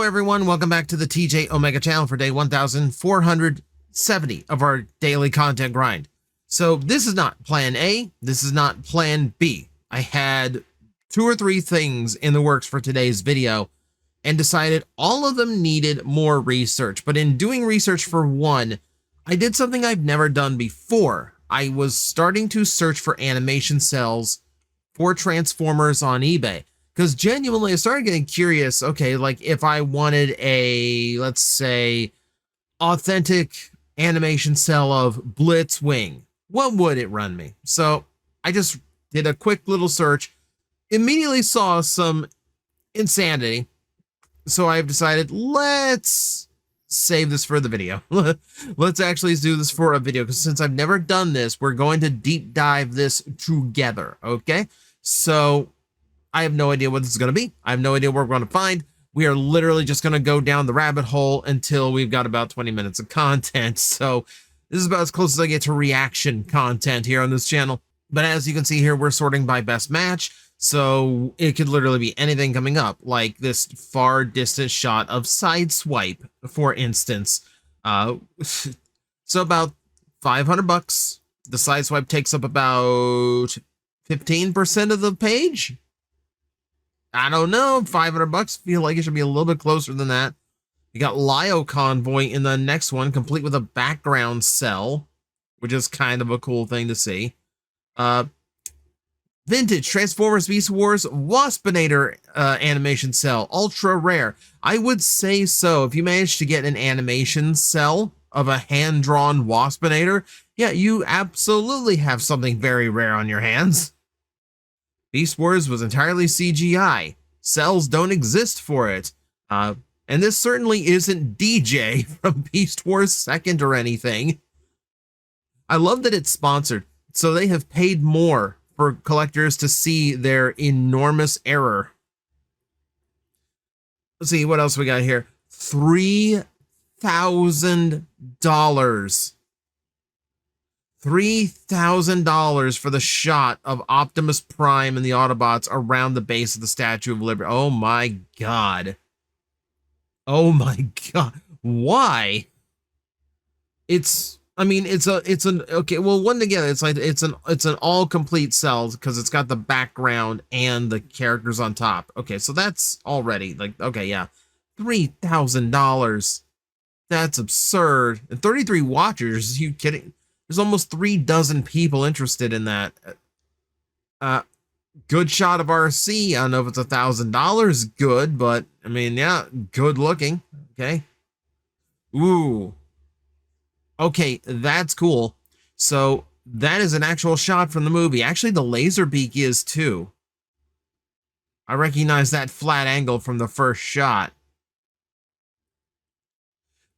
everyone, welcome back to the TJOmega channel for day 1470 of our daily content grind. So this is not plan A, this is not plan B. I had 2 or 3 things in the works for today's video and decided all of them needed more research. But in doing research for one, I did something I've never done before. I was starting to search for animation cells for Transformers on eBay. Because genuinely, I started getting curious, okay, like if I wanted a, let's say, authentic animation cell of Blitzwing, what would it run me? So I just did a quick little search, immediately saw some insanity. So I've decided, let's save this for the video. Let's actually do this for a video, because since I've never done this, we're going to deep dive this together, okay? So I have no idea what this is going to be. I have no idea what we're going to find. We are literally just going to go down the rabbit hole until we've got about 20 minutes of content. So this is about as close as I get to reaction content here on this channel. But as you can see here, we're sorting by best match. So it could literally be anything coming up, like this far distant shot of Sideswipe, for instance. So about 500 bucks. The Sideswipe takes up about 15% of the page. I don't know, 500 bucks, feel like it should be a little bit closer than that. You got Lio Convoy in the next one, complete with a background cell, which is kind of a cool thing to see. Vintage Transformers Beast Wars Waspinator animation cell, ultra rare. I would say so. If you manage to get an animation cell of a hand-drawn Waspinator, yeah, you absolutely have something very rare on your hands. Beast Wars was entirely CGI. Cells don't exist for it. And this certainly isn't DJ from Beast Wars 2nd or anything. I love that it's sponsored, so they have paid more for collectors to see their enormous error. Let's see, what else we got here? $3,000. $3,000 for the shot of Optimus Prime and the Autobots around the base of the Statue of Liberty. Oh my god. Oh my god. Why? Okay, well, one together, it's an all complete cell because it's got the background and the characters on top. Okay, so that's already like, okay, yeah. $3,000. That's absurd. And 33 watchers, are you kidding? There's almost 3 dozen people interested in that. Good shot of RC. I don't know if it's $1,000 good, but I mean, yeah, good looking. Okay. Ooh. Okay, that's cool. So that is an actual shot from the movie. Actually, the laser beak is too. I recognize that flat angle from the first shot.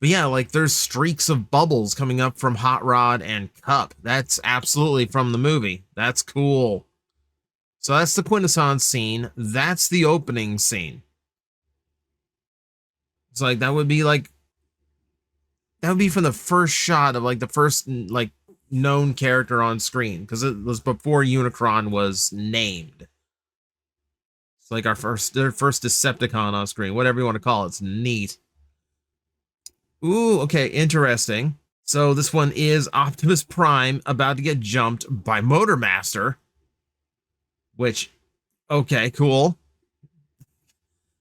But yeah, like there's streaks of bubbles coming up from Hot Rod and Cup. That's absolutely from the movie. That's cool. So that's the Quintessence scene. That's the opening scene. It's like that would be from the first shot of like the first like known character on screen, because it was before Unicron was named. It's like their first Decepticon on screen, whatever you want to call it. It's neat. Ooh, okay, interesting. So this one is Optimus Prime about to get jumped by Motormaster, which, okay, cool.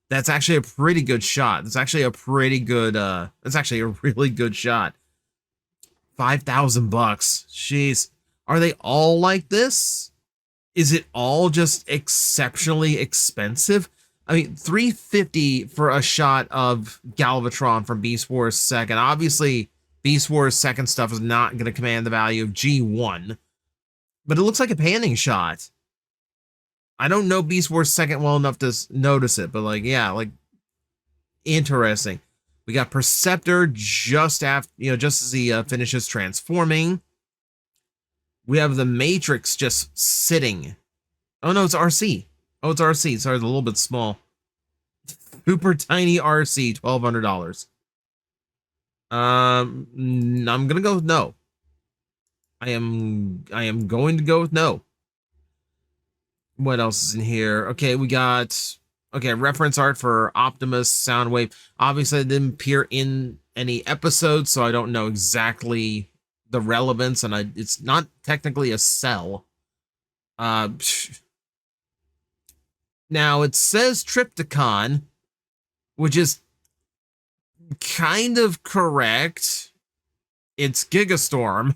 That's actually a pretty good shot. That's actually a pretty good, that's actually a really good shot. 5,000 bucks. Jeez. Are they all like this? Is it all just exceptionally expensive? I mean, $350 for a shot of Galvatron from Beast Wars 2nd. Obviously, Beast Wars 2nd stuff is not going to command the value of G1. But it looks like a panning shot. I don't know Beast Wars 2nd well enough to notice it, but like, yeah, like, interesting. We got Perceptor just after, just as he finishes transforming. We have the Matrix just sitting. Oh no, it's RC. Oh, it's RC. Sorry, it's a little bit small. Super tiny RC, $1,200. I'm gonna go with no. I am going to go with no. What else is in here? Okay, we got Okay, reference art for Optimus Soundwave. Obviously, it didn't appear in any episode, so I don't know exactly the relevance, and it's not technically a cell. Uh, Now, it says Triptychon, which is kind of correct. It's Gigastorm.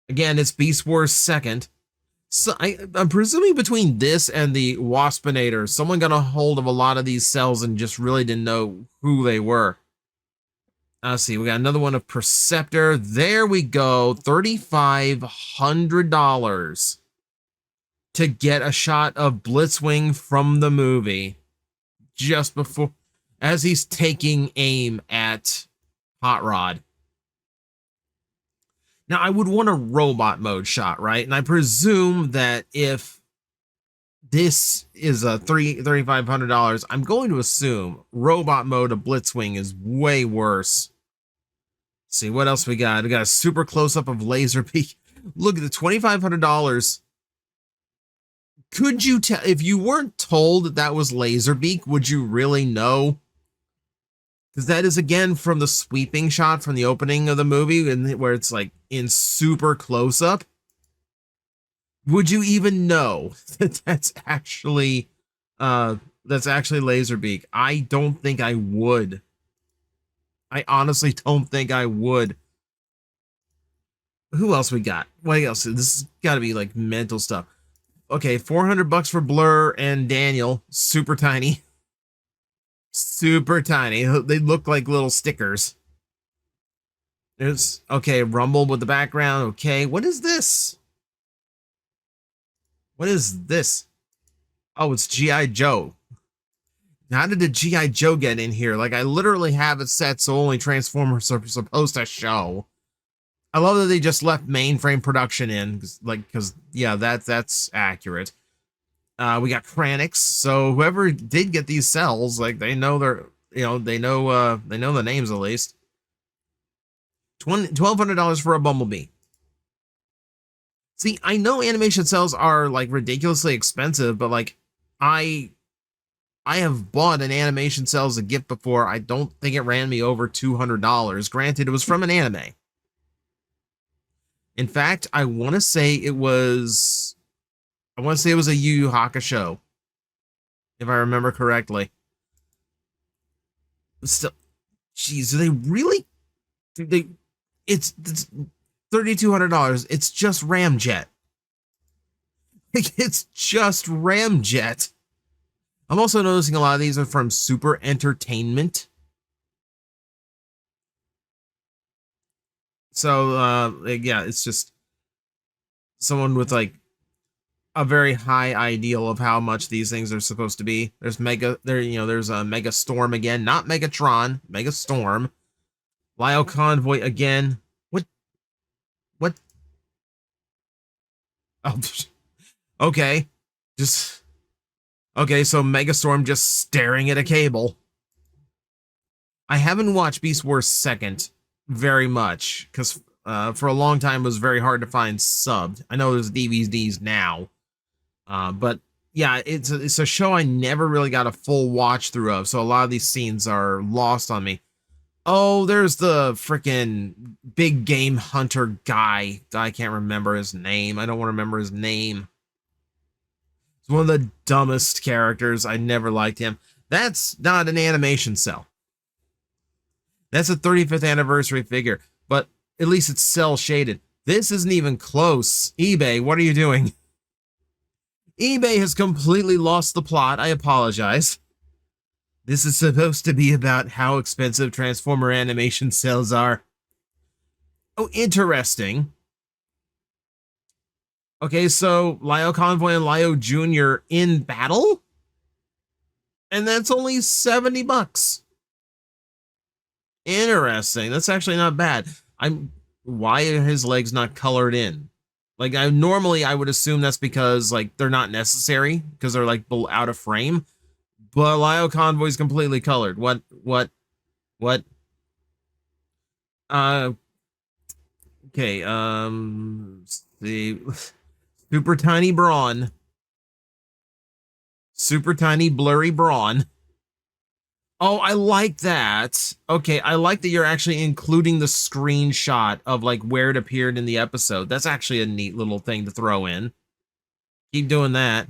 Again, it's Beast Wars 2nd. So I'm presuming between this and the Waspinator, someone got a hold of a lot of these cells and just really didn't know who they were. Let's see, we got another one of Perceptor. There we go, $3,500 to get a shot of Blitzwing from the movie just before, as he's taking aim at Hot Rod. Now, I would want a robot mode shot, right? And I presume that if this is a $3,500, I'm going to assume robot mode of Blitzwing is way worse. Let's see, what else we got? We got a super close-up of Laserbeak. Look at the $2,500. Could you tell, if you weren't told that that was Laserbeak, would you really know? Because that is, again, from the sweeping shot from the opening of the movie, and where it's like in super close up. Would you even know that that's actually Laserbeak? I don't think I would. I honestly don't think I would. Who else we got? What else? This has got to be like mental stuff. Okay, $400 for Blur and Daniel. Super tiny. Super tiny. They look like little stickers. There's, okay, Rumble with the background. Okay, what is this? What is this? Oh, it's G.I. Joe. How did the G.I. Joe get in here? Like, I literally have it set so only Transformers are supposed to show. I love that they just left mainframe production in, because yeah, that's accurate. We got Kranix, so whoever did get these cells, like, they know they know the names at least. $1,200 for a Bumblebee. See, I know animation cells are like ridiculously expensive, but like I have bought an animation cell as a gift before. I don't think it ran me over $200. Granted, it was from an anime. In fact, I want to say it was a Yu Yu Hakusho, if I remember correctly. Still, geez, do they really? It's $3,200. It's just Ramjet. It's just Ramjet. I'm also noticing a lot of these are from Super Entertainment. So, yeah, it's just someone with like a very high ideal of how much these things are supposed to be. There's there's a Mega Storm again, not Megatron, Mega Storm. Lyle Convoy again. What? Oh, okay. Just, okay, so Megastorm just staring at a cable. I haven't watched Beast Wars 2nd very much, because for a long time it was very hard to find subbed. I know there's DVDs now. But yeah, it's a show I never really got a full watch through of, so a lot of these scenes are lost on me. Oh, there's the freaking big game hunter guy. I can't remember his name. I don't want to remember his name. It's one of the dumbest characters. I never liked him. That's not an animation cell. That's a 35th anniversary figure, but at least it's cell shaded. This isn't even close. eBay, what are you doing? eBay has completely lost the plot. I apologize. This is supposed to be about how expensive Transformer animation cells are. Oh, interesting. Okay, so Lio Convoy and Lio Jr. in battle? And that's only $70. Interesting. That's actually not bad. Why are his legs not colored in? Like, I would assume that's because like they're not necessary because they're like out of frame. But Lio Convoy's completely colored. What? Okay. The super tiny brawn. Super tiny, blurry Brawn. Oh, I like that. Okay, I like that you're actually including the screenshot of like where it appeared in the episode. That's actually a neat little thing to throw in. Keep doing that.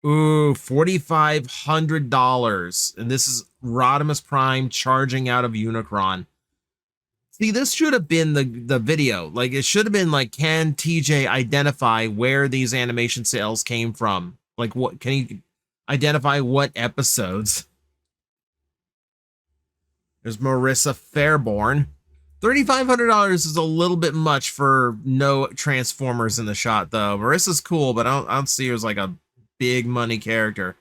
Ooh, $4,500. And this is Rodimus Prime charging out of Unicron. See, this should have been the video. Like, it should have been like, can TJ identify where these animation sales came from? Like, what can he identify what episodes? There's Marissa Fairborn. $3,500 is a little bit much for no Transformers in the shot, though. Marissa's cool, but I don't see her as like a big money character.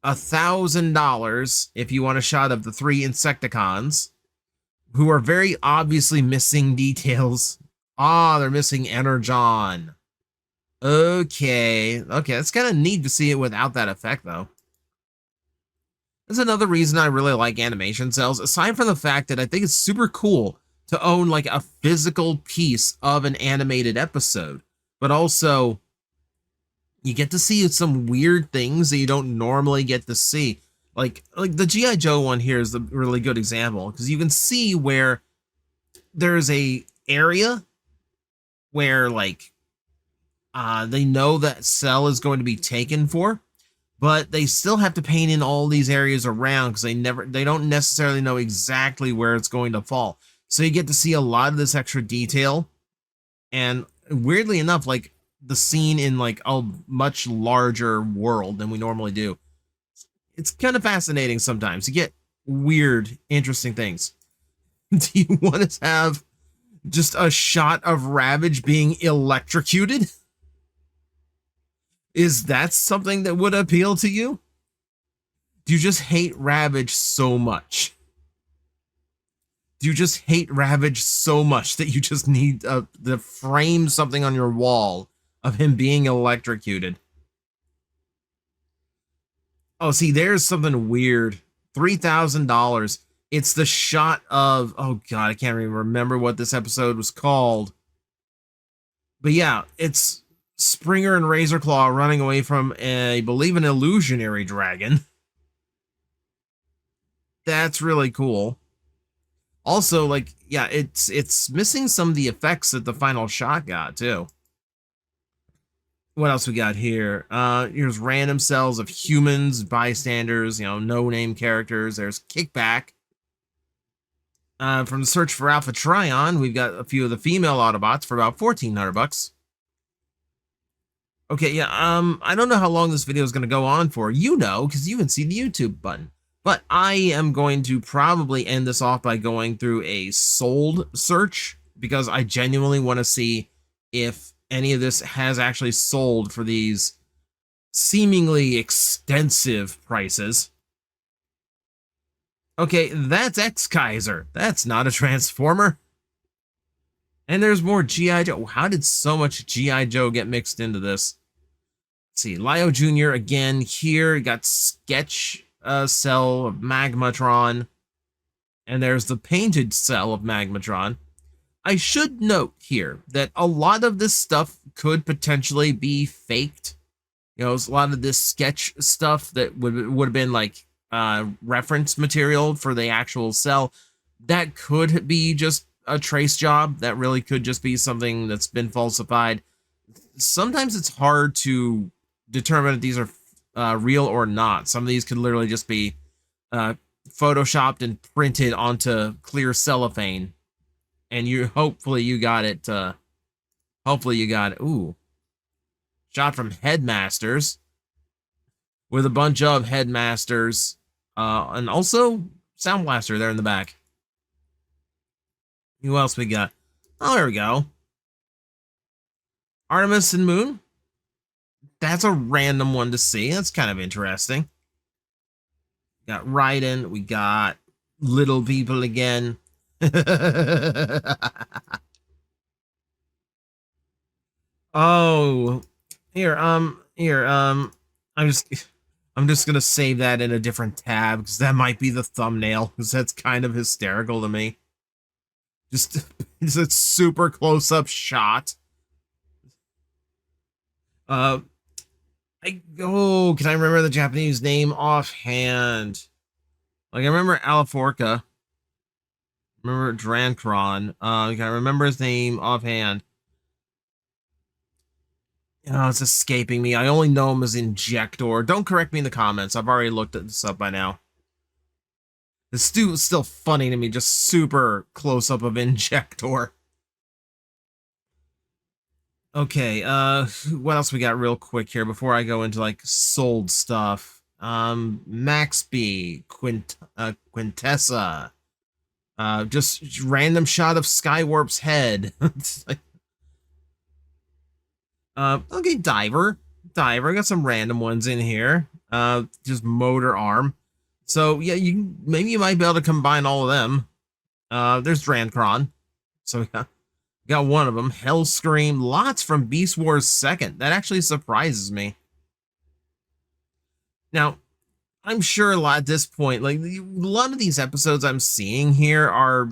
$1,000 if you want a shot of the 3 Insecticons, who are very obviously missing details. Ah, they're missing Energon. Okay, that's kind of neat to see it without that effect, though. That's another reason I really like animation cells, aside from the fact that I think it's super cool to own like a physical piece of an animated episode, but also you get to see some weird things that you don't normally get to see. Like the G.I. Joe one here is a really good example, because you can see where there's a area where like they know that cell is going to be taken for, but they still have to paint in all these areas around because they don't necessarily know exactly where it's going to fall. So you get to see a lot of this extra detail, and weirdly enough, like the scene in like a much larger world than we normally do. It's kind of fascinating sometimes. You get weird, interesting things. Do you want to have just a shot of Ravage being electrocuted? Is that something that would appeal to you? Do you just hate Ravage so much? Do you just hate Ravage so much that you just need to frame something on your wall of him being electrocuted? Oh, see, there's something weird. $3,000. It's the shot of, oh God, I can't even remember what this episode was called. But yeah, it's Springer and Razorclaw running away from, I believe, an illusionary dragon. That's really cool. Also, like, yeah, it's missing some of the effects that the final shot got, too. What else we got here? Here's random cells of humans, bystanders, no-name characters. There's Kickback. From the Search for Alpha Trion, we've got a few of the female Autobots for about $1,400. Okay, yeah, I don't know how long this video is going to go on for. You know, because you can see the YouTube button. But I am going to probably end this off by going through a sold search, because I genuinely want to see if any of this has actually sold for these seemingly extensive prices. Okay, that's X-Kaiser. That's not a Transformer. And there's more G.I. Joe. How did so much G.I. Joe get mixed into this? Let's see, Lio Jr. again here. Got Sketch cell of Magmatron. And there's the painted cell of Magmatron. I should note here that a lot of this stuff could potentially be faked. A lot of this sketch stuff that would have been like reference material for the actual cell, that could be just a trace job. That really could just be something that's been falsified. Sometimes it's hard to determine if these are real or not. Some of these could literally just be photoshopped and printed onto clear cellophane, and hopefully you got it. Ooh, shot from Headmasters, with a bunch of Headmasters, and also Sound Blaster there in the back. Who else we got? Oh, there we go. Artemis and Moon. That's a random one to see. That's kind of interesting. Got Raiden. We got Little People again. Oh, I'm just gonna save that in a different tab, because that might be the thumbnail, because that's kind of hysterical to me. Just it's a super close-up shot. Can I remember the Japanese name offhand? Like, I remember Alaforca. Remember Drancron. Can I remember his name offhand? Oh, it's escaping me. I only know him as Injector. Don't correct me in the comments. I've already looked at this up by now. It's still funny to me, just super close up of Injector. Okay, what else we got real quick here before I go into like sold stuff? Maxby, Quintessa. Just random shot of Skywarp's head. It's like, okay, Diver. Got some random ones in here. Just motor arm. So yeah, maybe you might be able to combine all of them. There's Drancron. So yeah, got one of them. Hellscream. Lots from Beast Wars 2nd. That actually surprises me. Now, I'm sure a lot at this point, like a lot of these episodes I'm seeing here are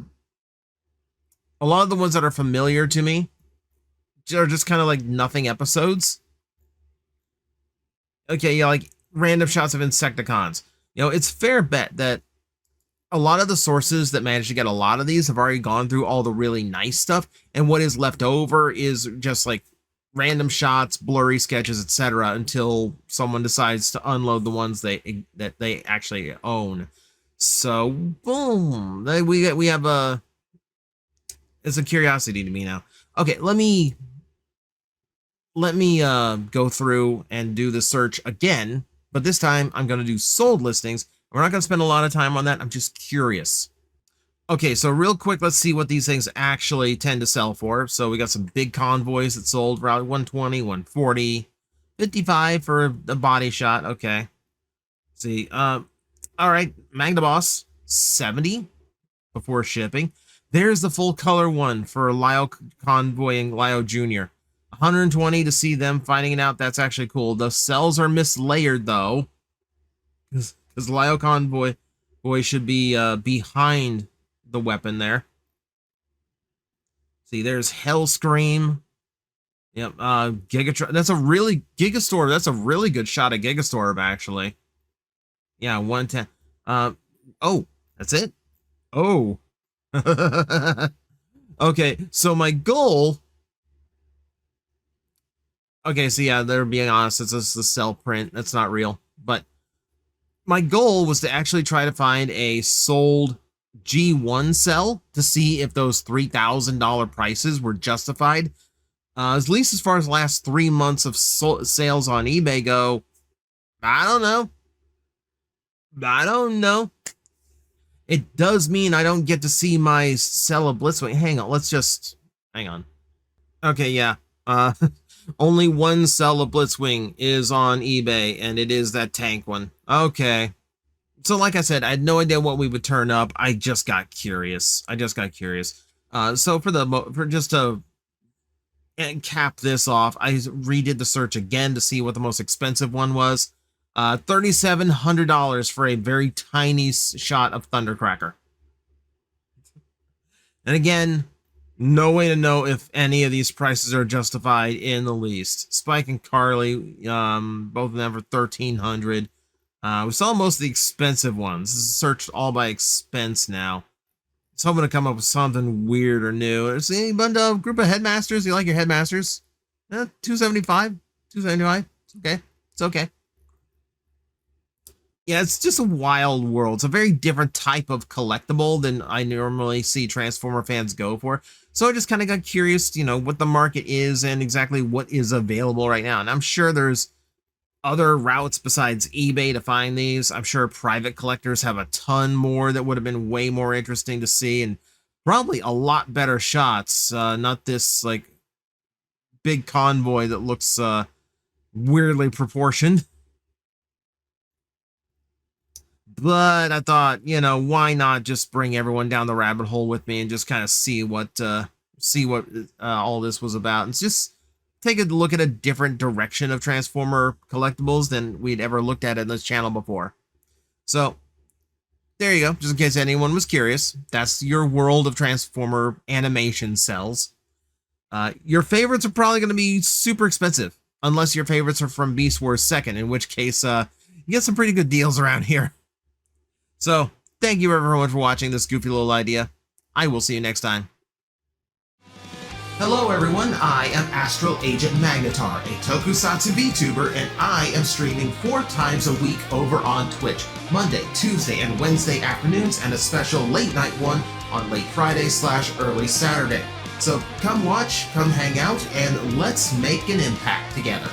a lot of the ones that are familiar to me are just kind of like nothing episodes. Okay, yeah, like random shots of Insecticons. You know, it's fair bet that a lot of the sources that managed to get a lot of these have already gone through all the really nice stuff, and what is left over is just like random shots, blurry sketches, etc. until someone decides to unload the ones that they actually own. So boom, we have a it's a curiosity to me now. Okay, let me go through and do the search again, but this time I'm going to do sold listings. We're not going to spend a lot of time on that. I'm just curious. Okay, so real quick, let's see what these things actually tend to sell for. So we got some big convoys that sold for 120, 140, 55 for the body shot. Okay. Let's see. All right, Magnaboss, 70 before shipping. There's the full color one for Lio convoying Lio Jr. 120 to see them finding it out. That's actually cool. The cells are mislayered though, because Lio convoy should be behind the weapon there. See, there's Hellscream. Yep, Gigatron. That's a really Gigastorm. That's a really good shot at Gigastorm, actually. Yeah, 110. Oh, that's it. Oh. Okay, so my goal. Okay, so yeah, they're being honest. It's just the cell print. That's not real. But my goal was to actually try to find a sold G1 cell to see if those $3,000 prices were justified. At least as far as the last 3 months of sales on eBay go, I don't know. It does mean I don't get to see my cell of Blitzwing. Hang on. Okay, yeah. Only one cell of Blitzwing is on eBay, and it is that tank one. Okay. So like I said, I had no idea what we would turn up. I just got curious. So just to cap this off, I redid the search again to see what the most expensive one was. $3,700 for a very tiny shot of Thundercracker. And again, no way to know if any of these prices are justified in the least. Spike and Carly, both of them for $1,300. We saw most of the expensive ones. This is searched all by expense now. It's hoping to come up with something weird or new. There's a group of headmasters. You like your headmasters? $275. $275. Okay. It's okay. Yeah, it's just a wild world. It's a very different type of collectible than I normally see Transformer fans go for. So I just kind of got curious, what the market is and exactly what is available right now. And I'm sure there's other routes besides eBay to find these. I'm sure private collectors have a ton more that would have been way more interesting to see and probably a lot better shots. Not this like big convoy that looks weirdly proportioned. But I thought, why not just bring everyone down the rabbit hole with me and just kind of see what all this was about, and just take a look at a different direction of Transformer collectibles than we'd ever looked at in this channel before. So there you go. Just in case anyone was curious, that's your world of Transformer animation cells. Your favorites are probably going to be super expensive. unless your favorites are from Beast Wars 2nd, in which case you get some pretty good deals around here. So, thank you everyone for watching this goofy little idea. I will see you next time. Hello everyone, I am Astral Agent Magnetar, a tokusatsu VTuber, and I am streaming 4 times a week over on Twitch, Monday, Tuesday, and Wednesday afternoons, and a special late night one on late Friday/early Saturday. So come watch, come hang out, and let's make an impact together.